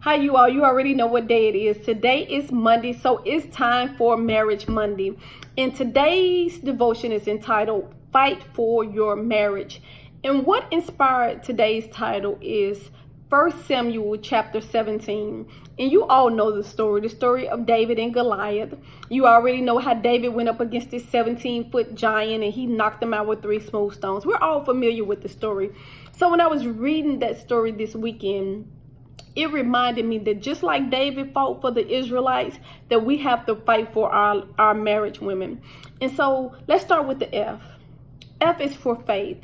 Hi, you all. You already know what day it is. Today is Monday, so it's time for Marriage Monday. And today's devotion is entitled Fight for Your Marriage. And what inspired today's title is 1 Samuel chapter 17. And you all know the story of David and Goliath. You already know how David went up against this 17-foot giant and he knocked him out with 3 smooth stones. We're all familiar with the story. So when I was reading that story this weekend, it reminded me that just like David fought for the Israelites, that we have to fight for our marriage women. And so let's start with the F. F is for faith.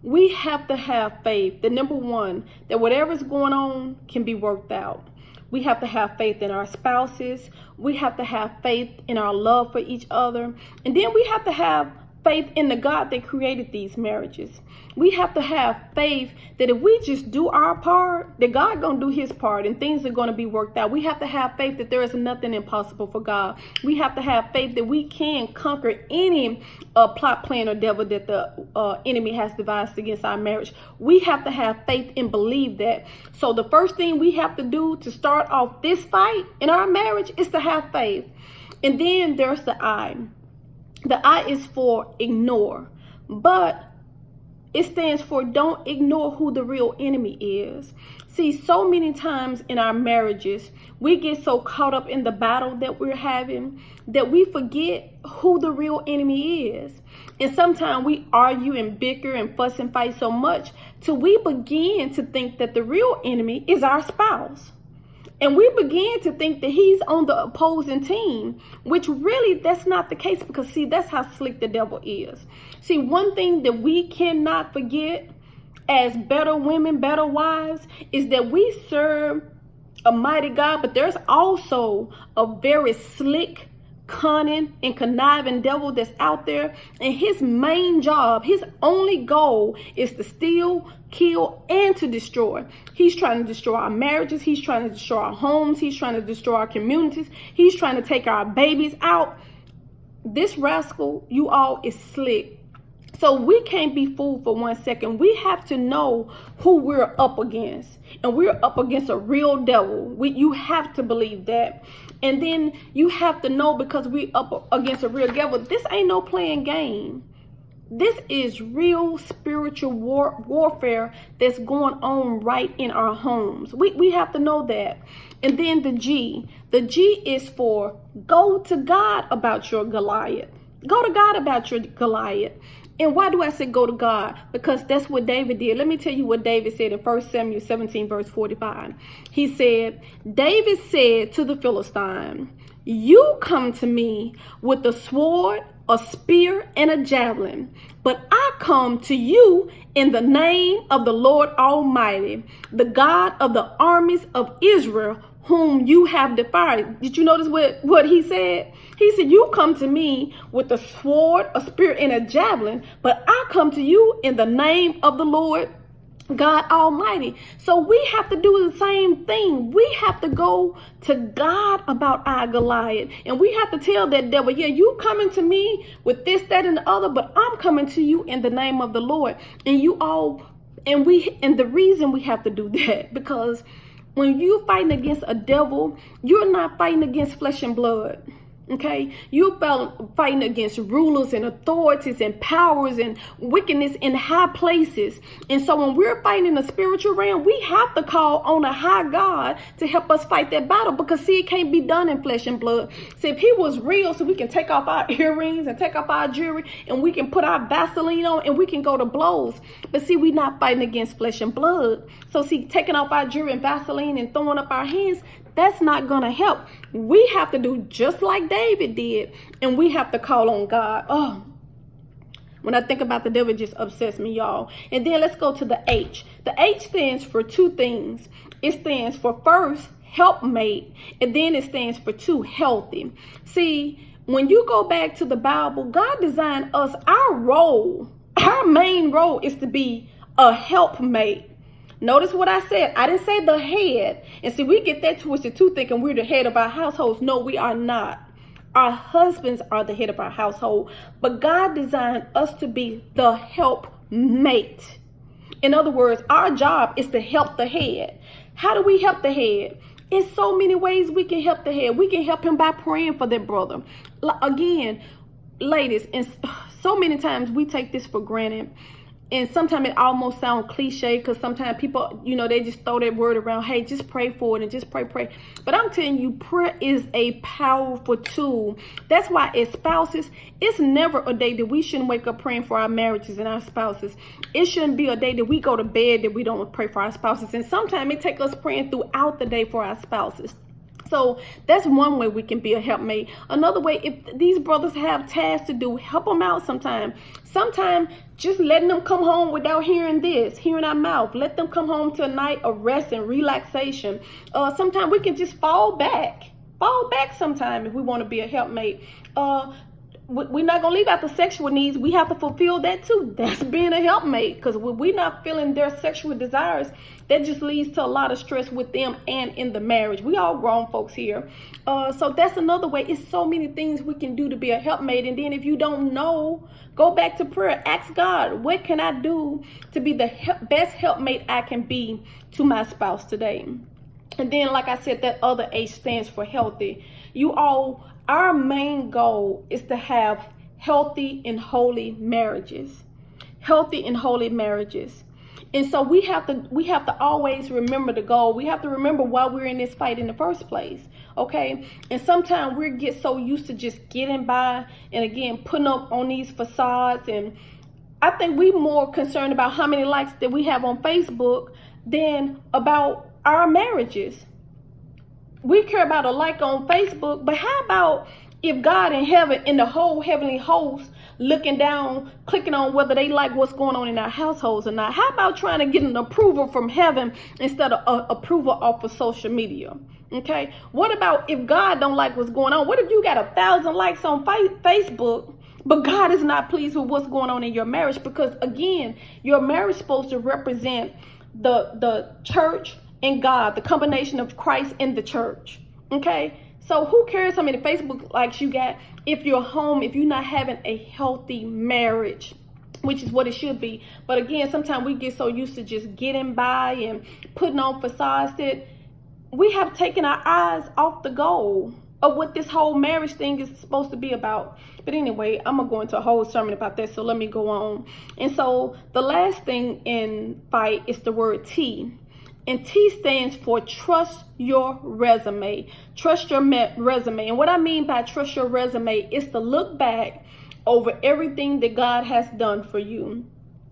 We have to have faith that, number one, that whatever's going on can be worked out. We have to have faith in our spouses. We have to have faith in our love for each other. And then we have to have faith in the God that created these marriages. We have to have faith that if we just do our part, that God gonna do his part and things are gonna be worked out. We have to have faith that there is nothing impossible for God. We have to have faith that we can conquer any plot, plan, or devil that the enemy has devised against our marriage. We have to have faith and believe that. So the first thing we have to do to start off this fight in our marriage is to have faith. And then there's the I. The I is for ignore, but it stands for don't ignore who the real enemy is. See, so many times in our marriages, we get so caught up in the battle that we're having that we forget who the real enemy is. And sometimes we argue and bicker and fuss and fight so much till we begin to think that the real enemy is our spouse. And we begin to think that he's on the opposing team, which really that's not the case, because see, that's how slick the devil is. See, one thing that we cannot forget as better women, better wives, is that we serve a mighty God, but there's also a very slick, cunning, and conniving devil that's out there. And his main job, his only goal is to steal, kill, and to destroy. He's trying to destroy our marriages. He's trying to destroy our homes. He's trying to destroy our communities. He's trying to take our babies out. This rascal, you all, is slick. So we can't be fooled for 1 second. We have to know who we're up against. And we're up against a real devil. You have to believe that. And then you have to know, because we up against a real devil, this ain't no playing game. This is real spiritual warfare that's going on right in our homes. We have to know that. And then the G. The G is for go to God about your Goliath. Go to God about your Goliath. And why do I say go to God? Because that's what David did. Let me tell you what David said in 1 Samuel 17, verse 45. He said, David said to the Philistine, you come to me with a sword, a spear, and a javelin, but I come to you in the name of the Lord Almighty, the God of the armies of Israel, whom you have defied. Did you notice what he said? He said, you come to me with a sword, a spear, and a javelin, but I come to you in the name of the Lord God Almighty. So we have to do the same thing. We have to go to God about our Goliath. And we have to tell that devil, yeah, you coming to me with this, that, and the other, but I'm coming to you in the name of the Lord. And the reason we have to do that, because when you're fighting against a devil, you're not fighting against flesh and blood. Okay, you're fighting against rulers and authorities and powers and wickedness in high places. And so when we're fighting in the spiritual realm, we have to call on a high God to help us fight that battle, because see, it can't be done in flesh and blood. So if he was real, so we can take off our earrings and take off our jewelry and we can put our Vaseline on and we can go to blows. But see, we're not fighting against flesh and blood. So see, taking off our jewelry and Vaseline and throwing up our hands, that's not going to help. We have to do just like David did, and we have to call on God. Oh, when I think about the devil, it just upsets me, y'all. And then let's go to the H. The H stands for 2 things. It stands for, first, helpmate, and then it stands for 2, healthy. See, when you go back to the Bible, God designed us, our main role is to be a helpmate. Notice what I said. I didn't say the head. And see, we get that twisted too, thinking we're the head of our households. No, we are not. Our husbands are the head of our household. But God designed us to be the helpmate. In other words, our job is to help the head. How do we help the head? It's so many ways we can help the head. We can help him by praying for their brother. Again, ladies, and so many times we take this for granted. And sometimes it almost sounds cliche, because sometimes people, they just throw that word around. Hey, just pray for it and just pray. But I'm telling you, prayer is a powerful tool. That's why as spouses, it's never a day that we shouldn't wake up praying for our marriages and our spouses. It shouldn't be a day that we go to bed that we don't pray for our spouses. And sometimes it takes us praying throughout the day for our spouses. So that's one way we can be a helpmate. Another way, if these brothers have tasks to do, help them out sometime. Sometimes just letting them come home without hearing our mouth. Let them come home to a night of rest and relaxation. Sometimes we can just fall back sometime if we want to be a helpmate. We're not going to leave out the sexual needs. We have to fulfill that too. That's being a helpmate, because when we're not feeling their sexual desires, that just leads to a lot of stress with them and in the marriage. We all grown folks here. So that's another way. It's so many things we can do to be a helpmate. And then if you don't know, go back to prayer. Ask God, what can I do to be the best helpmate I can be to my spouse today? And then, like I said, that other H stands for healthy. Our main goal is to have healthy and holy marriages. Healthy and holy marriages. And so we have to always remember the goal. We have to remember why we're in this fight in the first place. Okay? And sometimes we get so used to just getting by and again putting up on these facades. And I think we're more concerned about how many likes that we have on Facebook than about our marriages. We care about a like on Facebook, but how about if God in heaven and the whole heavenly host looking down, clicking on whether they like what's going on in our households or not? How about trying to get an approval from heaven instead of approval off of social media? Okay. What about if God don't like what's going on? What if you got 1,000 likes on Facebook, but God is not pleased with what's going on in your marriage? Because again, your marriage is supposed to represent the church and God, the combination of Christ and the church. Okay, so who cares how many Facebook likes you got if you're home, if you're not having a healthy marriage, which is what it should be. But again, sometimes we get so used to just getting by and putting on facades that we have taken our eyes off the goal of what this whole marriage thing is supposed to be about. But anyway, I'm gonna go into a whole sermon about that, so let me go on. And so the last thing in fight is the word T. And T stands for trust your resume. Trust your resume. And what I mean by trust your resume is to look back over everything that God has done for you.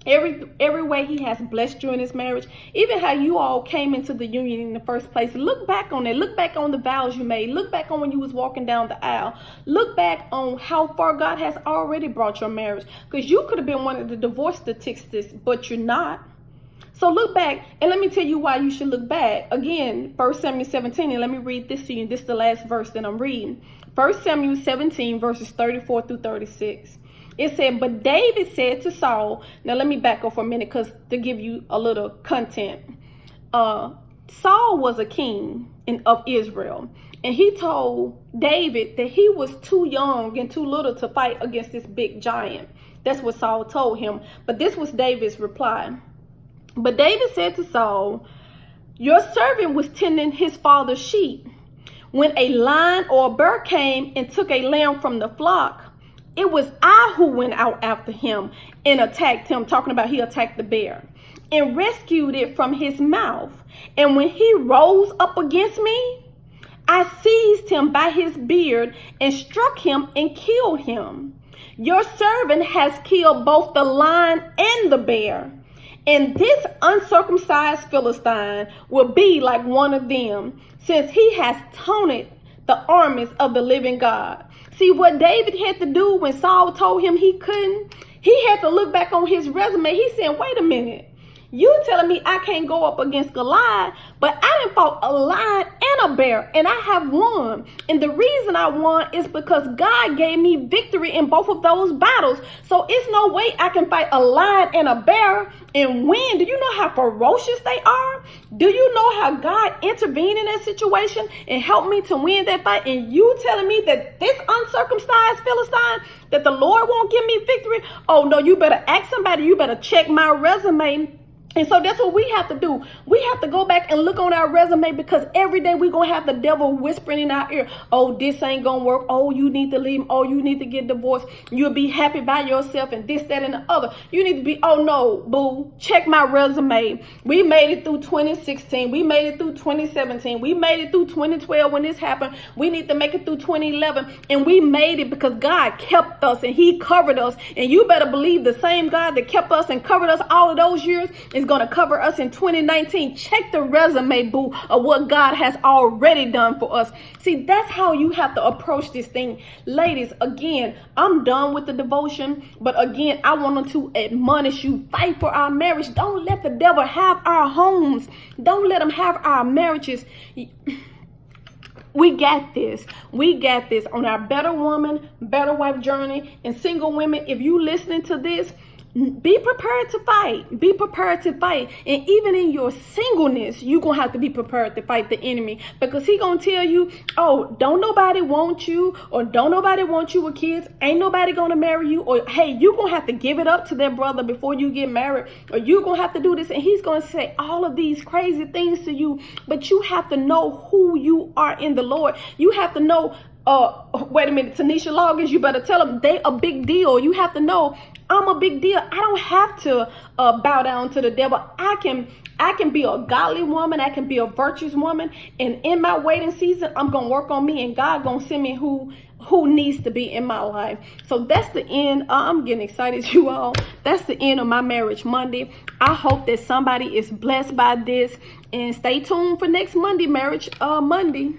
Every way he has blessed you in this marriage, even how you all came into the union in the first place. Look back on it. Look back on the vows you made. Look back on when you was walking down the aisle. Look back on how far God has already brought your marriage. Because you could have been one of the divorce statistics, but you're not. So look back, and let me tell you why you should look back. Again, 1 Samuel 17, and let me read this to you. This is the last verse that I'm reading. 1 Samuel 17, verses 34 through 36. It said, but David said to Saul, now let me back up for a minute because to give you a little content. Saul was a king of Israel, and he told David that he was too young and too little to fight against this big giant. That's what Saul told him. But this was David's reply. But David said to Saul, your servant was tending his father's sheep. When a lion or a bear came and took a lamb from the flock, it was I who went out after him and attacked him, talking about he attacked the bear, and rescued it from his mouth. And when he rose up against me, I seized him by his beard and struck him and killed him. Your servant has killed both the lion and the bear. And this uncircumcised Philistine will be like one of them, since he has taunted the armies of the living God. See, what David had to do when Saul told him he couldn't, he had to look back on his resume. He said, wait a minute. You telling me I can't go up against Goliath, but I done fought a lion and a bear, and I have won. And the reason I won is because God gave me victory in both of those battles. So it's no way I can fight a lion and a bear and win. Do you know how ferocious they are? Do you know how God intervened in that situation and helped me to win that fight? And you telling me that this uncircumcised Philistine, that the Lord won't give me victory? Oh no, you better ask somebody. You better check my resume And so that's what we have to do. We have to go back and look on our resume, because every day we're going to have the devil whispering in our ear, oh, this ain't going to work. Oh, you need to leave. Oh, you need to get divorced. You'll be happy by yourself and this, that, and the other. You need to be, oh, no, boo, check my resume. We made it through 2016. We made it through 2017. We made it through 2012 when this happened. We need to make it through 2011. And we made it because God kept us and he covered us. And you better believe the same God that kept us and covered us all of those years is going to cover us in 2019. Check the resume, boo, of what God has already done for us. See, that's how you have to approach this thing. Ladies, again, I'm done with the devotion, but again, I wanted to admonish you, fight for our marriage. Don't let the devil have our homes. Don't let him have our marriages. We got this. We got this on our Better Woman, Better Wife journey. And single women, if you listening to this, be prepared to fight. Be prepared to fight. And even in your singleness, you're going to have to be prepared to fight the enemy, because he going to tell you, oh, don't nobody want you, or don't nobody want you with kids. Ain't nobody going to marry you. Or, hey, you're going to have to give it up to their brother before you get married. Or you're going to have to do this. And he's going to say all of these crazy things to you. But you have to know who you are in the Lord. You have to know, wait a minute, Tanisha Loggins, you better tell them they a big deal. You have to know, I'm a big deal. I don't have to bow down to the devil. I can be a godly woman. I can be a virtuous woman. And in my waiting season, I'm going to work on me, and God going to send me who needs to be in my life. So that's the end. I'm getting excited, you all. That's the end of my Marriage Monday. I hope that somebody is blessed by this, and stay tuned for next Monday, Marriage Monday.